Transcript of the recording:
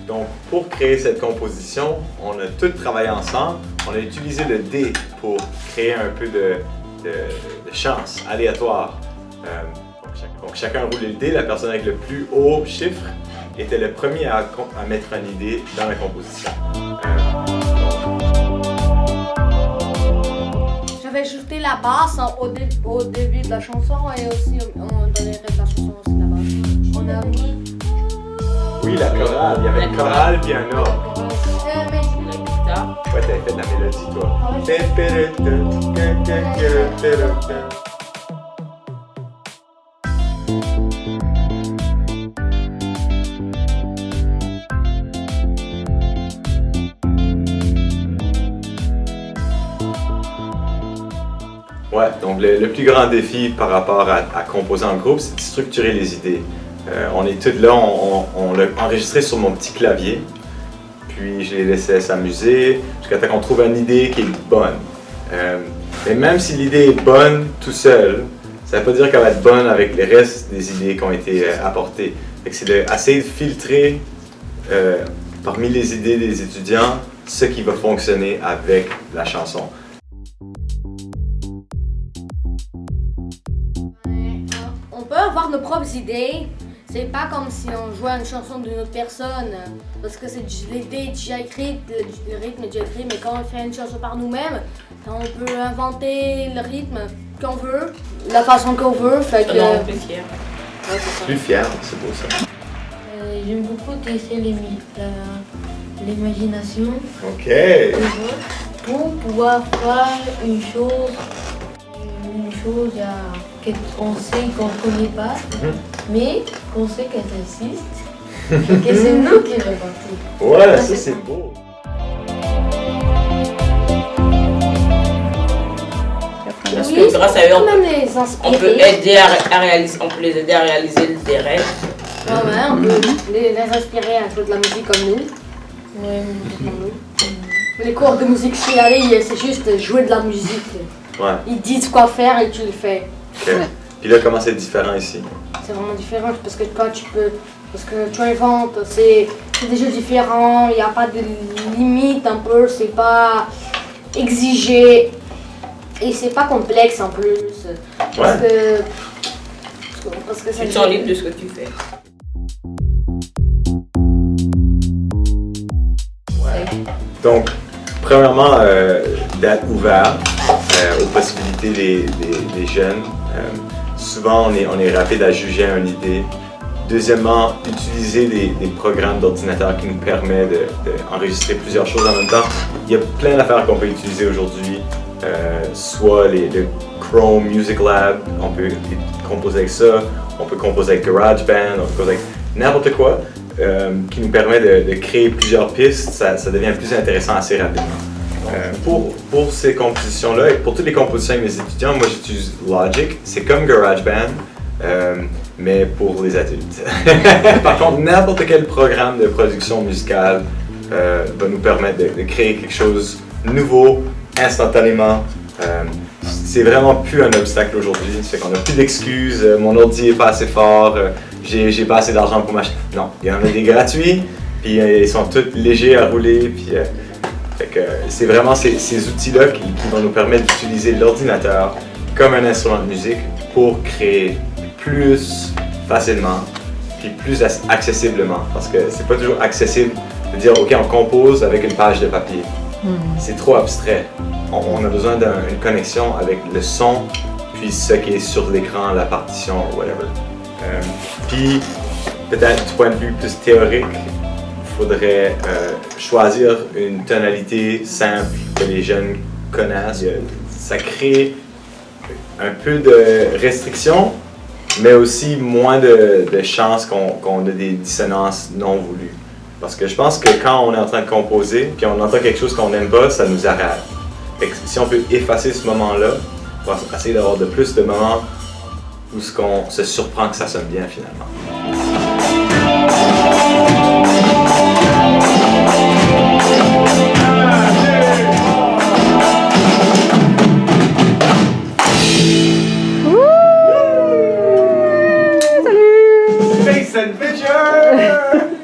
Donc, pour créer cette composition, on a tous travaillé ensemble. On a utilisé le dé pour créer un peu de chance aléatoire. Donc, chacun roulait le dé. La personne avec le plus haut chiffre était le premier à mettre une idée dans la composition. J'avais ajouté la basse au début de la chanson et aussi dans les rêves de la chanson aussi la basse. On a mis... Oui, la chorale. Il y avait une chorale puis un ordre. Mais La guitare. Ouais, t'avais fait de la mélodie, toi. Ouais, donc le plus grand défi par rapport à composer en groupe, c'est de structurer les idées. On est tous là, on l'a enregistré sur mon petit clavier, puis je les laissais s'amuser jusqu'à temps qu'on trouve une idée qui est bonne. Mais même si l'idée est bonne tout seul, ça ne veut pas dire qu'elle va être bonne avec les restes des idées qui ont été apportées. C'est d'essayer de filtrer parmi les idées des étudiants ce qui va fonctionner avec la chanson. on peut avoir nos propres idées. C'est pas comme si on jouait une chanson d'une autre personne, parce que l'idée est déjà écrite, le rythme est déjà écrit, mais quand on fait une chanson par nous-mêmes, on peut inventer le rythme qu'on veut, la façon qu'on veut. Fait que... Non, plus fier. Ouais, c'est ça. Plus fier, c'est beau ça. J'aime beaucoup tester l'imagination Ok. pour pouvoir faire une chose qu'on sait qu'on ne connaît pas, mais qu'on sait qu'elle existe et que c'est nous qui répartissons. Ouais, ça c'est beau. Parce Oui, que grâce à eux, on peut même les inspirer. on peut aider à réaliser, on peut les aider à réaliser des rêves. Ouais, on peut les inspirer à jouer de la musique comme nous. Ouais, Les cours de musique chez Ali, c'est juste jouer de la musique. Ouais. Ils disent quoi faire et tu le fais. Ok. Puis là, comment c'est différent ici? C'est vraiment différent parce que quand parce que tu inventes, c'est des jeux différents, il n'y a pas de limite un peu, c'est pas exigé et c'est pas complexe en plus. Parce que Tu te sens libre de ce que tu fais. Donc, premièrement, d'être ouvert aux possibilités des jeunes. Souvent, on est rapide à juger une idée. Deuxièmement, utiliser des programmes d'ordinateur qui nous permettent d'enregistrer plusieurs choses en même temps. Il y a plein d'affaires qu'on peut utiliser aujourd'hui, soit le Chrome Music Lab, on peut composer avec ça, on peut composer avec GarageBand, on peut composer avec n'importe quoi qui nous permet de créer plusieurs pistes. Ça devient plus intéressant assez rapidement. Pour ces compositions-là et pour toutes les compositions avec mes étudiants, moi j'utilise Logic, c'est comme GarageBand, mais pour les adultes. Par contre, n'importe quel programme de production musicale va nous permettre de créer quelque chose de nouveau, instantanément. C'est vraiment plus un obstacle aujourd'hui, ça fait qu'on n'a plus d'excuses, mon ordi est pas assez fort, j'ai pas assez d'argent pour m'acheter. Non, il y en a des gratuits, puis ils sont tous légers à rouler, puis c'est vraiment ces outils-là qui vont nous permettre d'utiliser l'ordinateur comme un instrument de musique pour créer plus facilement puis plus accessiblement. Parce que c'est pas toujours accessible de dire ok, on compose avec une page de papier. C'est trop abstrait. On a besoin d'une connexion avec le son puis ce qui est sur l'écran, la partition, whatever. Puis peut-être du point de vue plus théorique, il faudrait choisir une tonalité simple que les jeunes connaissent. Ça crée un peu de restrictions, mais aussi moins de chances qu'on ait des dissonances non voulues. Parce que je pense que quand on est en train de composer, puis on entend quelque chose qu'on n'aime pas, ça nous arrête. Fait que si on peut effacer ce moment-là, on va essayer d'avoir de plus de moments où on se surprend que ça sonne bien finalement. Ah!